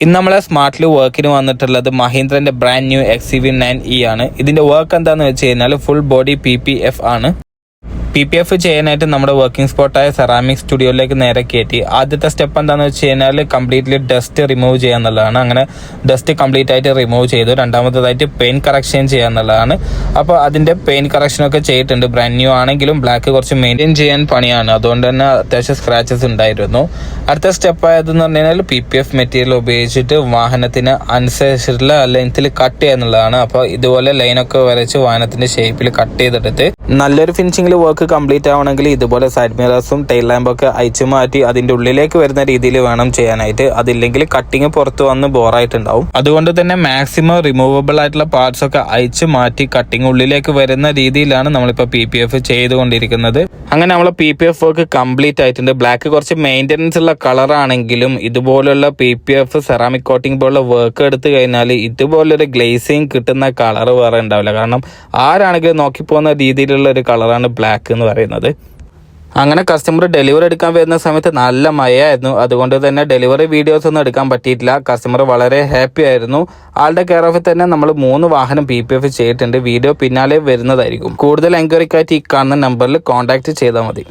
ഇന്ന് നമ്മളെ സ്മാർട്ട്ലി വർക്കിന് വന്നിട്ടുള്ളത് മഹീന്ദ്രന്റെ ബ്രാൻഡ് ന്യൂ XCV9e ആണ്. ഇതിന്റെ വർക്ക് എന്താണെന്ന് വെച്ച് കഴിഞ്ഞാൽ ഫുൾ ബോഡി PPF ആണ്. PPF ചെയ്യാനായിട്ട് നമ്മുടെ വർക്കിംഗ് സ്പോട്ടായ സെറാമിക് സ്റ്റുഡിയോയിലേക്ക് നേരെ കയറ്റി. ആദ്യത്തെ സ്റ്റെപ്പ് എന്താണെന്ന് വെച്ച് കഴിഞ്ഞാൽ കംപ്ലീറ്റ്ലി ഡസ്റ്റ് റിമൂവ് ചെയ്യാന്നുള്ളതാണ്. അങ്ങനെ ഡസ്റ്റ് കംപ്ലീറ്റ് ആയിട്ട് റിമൂവ് ചെയ്തു. രണ്ടാമത്തേതായിട്ട് പെയിന്റ് കറക്ഷൻ ചെയ്യാന്നുള്ളതാണ്. അപ്പോൾ അതിന്റെ പെയിന്റ് കറക്ഷനൊക്കെ ചെയ്തിട്ടുണ്ട്. ബ്രാൻഡ് ന്യൂ ആണെങ്കിലും ബ്ലാക്ക് കുറച്ച് മെയിൻറ്റെയിൻ ചെയ്യാൻ പണിയാണ്, അതുകൊണ്ട് തന്നെ അത്യാവശ്യം സ്ക്രാച്ചസ് ഉണ്ടായിരുന്നു. അടുത്ത സ്റ്റെപ്പ് ആയതെന്ന് പറഞ്ഞു കഴിഞ്ഞാൽ PPF മെറ്റീരിയൽ ഉപയോഗിച്ചിട്ട് വാഹനത്തിന് അനുസരിച്ചിട്ടുള്ള ലെങ്ത്തിൽ കട്ട് ചെയ്യാന്നുള്ളതാണ്. അപ്പോൾ ഇതുപോലെ ലൈനൊക്കെ വരച്ച് വാഹനത്തിന്റെ ഷേപ്പിൽ കട്ട് ചെയ്തെടുത്ത് നല്ലൊരു ഫിനിഷിംഗിൽ വർക്ക് കംപ്ലീറ്റ് ആവണമെങ്കിൽ ഇതുപോലെ സൈഡ് മിറേഴ്സും ടെയിൽ ലാമ്പൊക്കെ അയച്ചു മാറ്റി അതിന്റെ ഉള്ളിലേക്ക് വരുന്ന രീതിയിൽ വേണം ചെയ്യാനായിട്ട്. അതില്ലെങ്കിൽ കട്ടിങ് പുറത്ത് വന്ന് ബോറായിട്ടുണ്ടാവും. അതുകൊണ്ട് തന്നെ മാക്സിമം റിമൂവബിൾ ആയിട്ടുള്ള പാർട്സ് ഒക്കെ അയച്ചു മാറ്റി കട്ടിങ് ഉള്ളിലേക്ക് വരുന്ന രീതിയിലാണ് നമ്മളിപ്പോൾ PPF ചെയ്തുകൊണ്ടിരിക്കുന്നത്. അങ്ങനെ നമ്മൾ PPF വർക്ക് കംപ്ലീറ്റ് ആയിട്ടുണ്ട്. ബ്ലാക്ക് കുറച്ച് മെയിൻ്റനൻസ് ഉള്ള കളറാണെങ്കിലും ഇതുപോലുള്ള PPF സെറാമിക് കോട്ടിംഗ് പോലുള്ള വർക്ക് എടുത്തു കഴിഞ്ഞാൽ ഇതുപോലൊരു ഗ്ലേസിങ് കിട്ടുന്ന കളർ വേറെ ഉണ്ടാവില്ല. കാരണം ആരാണെങ്കിലും നോക്കിപ്പോകുന്ന രീതിയിലുള്ള ഒരു കളറാണ് ബ്ലാക്ക് എന്ന് പറയുന്നത്. അങ്ങനെ കസ്റ്റമർ ഡെലിവറി എടുക്കാൻ വരുന്ന സമയത്ത് നല്ല മഴയായിരുന്നു. അതുകൊണ്ട് തന്നെ ഡെലിവറി വീഡിയോസ് ഒന്നും എടുക്കാൻ പറ്റിയിട്ടില്ല. കസ്റ്റമർ വളരെ ഹാപ്പി ആയിരുന്നു. ആളുടെ കെയർ ഓഫിൽ തന്നെ നമ്മൾ 3 വാഹനം PPF ചെയ്തിട്ടുണ്ട്. വീഡിയോ പിന്നാലെ വരുന്നതായിരിക്കും. കൂടുതൽ എൻക്വയറിക്കായിട്ട് ഈ കാണുന്ന നമ്പറിൽ കോൺടാക്ട് ചെയ്താൽ മതി.